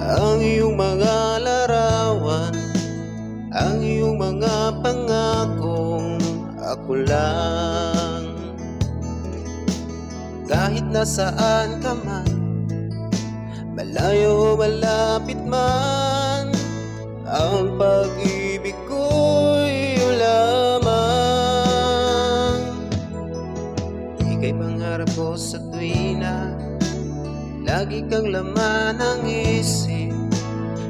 Ang iyong mga larawan, ang iyong mga pangakong ako lang. Kahit nasaan ka man, malayo o malapit man, ang pag-ibig ko'y iyong lamang. Ika'y pangarap ko sa tuwina, lagi kang laman ng isip.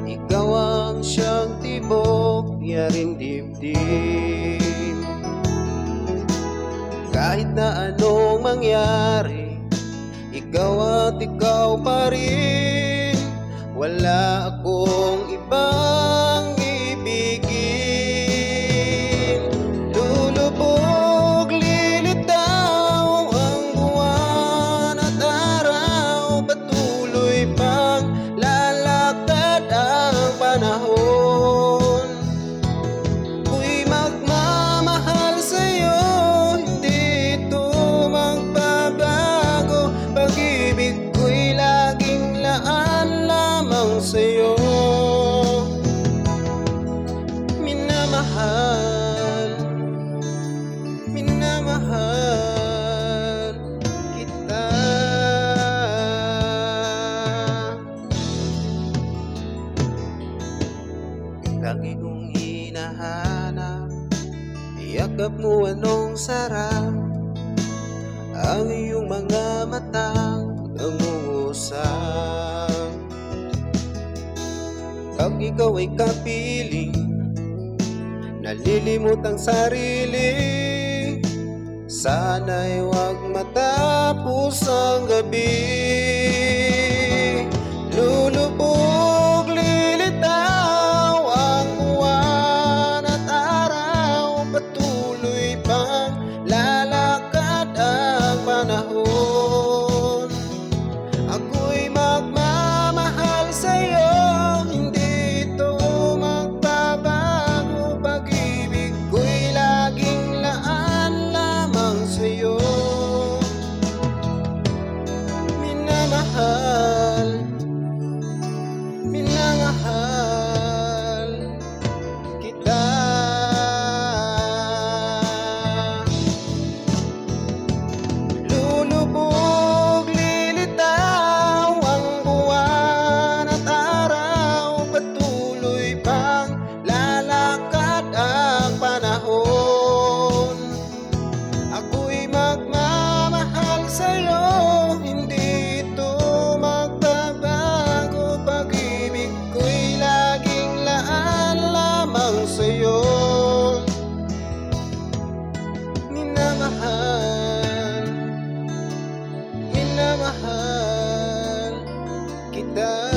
Ikaw ang siyang tibok, yaring dibdib. Kahit na anong mangyari, ikaw at ikaw pa rin. Wala akong ibang ibigin. Lulubog, lilitaw ang buwan at araw, patuloy pang lalakad ang panahon. Ko'y magmamahal sa'yo, hindi ito magbabago. Pag-ibig ko'y laging laan lamang sa'yo. Minamahal, minamahal kita. Lagi kong hinahanap, yakap mo anong sarap, ang iyong mga matang nangungusap. Pag ikaw ay kapiling, nalilimot ang sarili, sana'y huwag matapos ang gabi. Lulubog, lilitaw ang buwan at araw, patuloy pang lalakad ang panahon. Ako'y magmamahal sa'yo, hindi ito magbabago. Pag-ibig ko'y laging laan lamang sa'yo. Minamahal, minamahal kita. Lulubog, lilitaw ang buwan at araw, patuloy pang lalakad ang panahon. Ako'y magmamahal sa'yo, hindi ito magbabago. Pag-ibig ko'y laging laan lamang sa'yo. Minamahal, minamahal kita.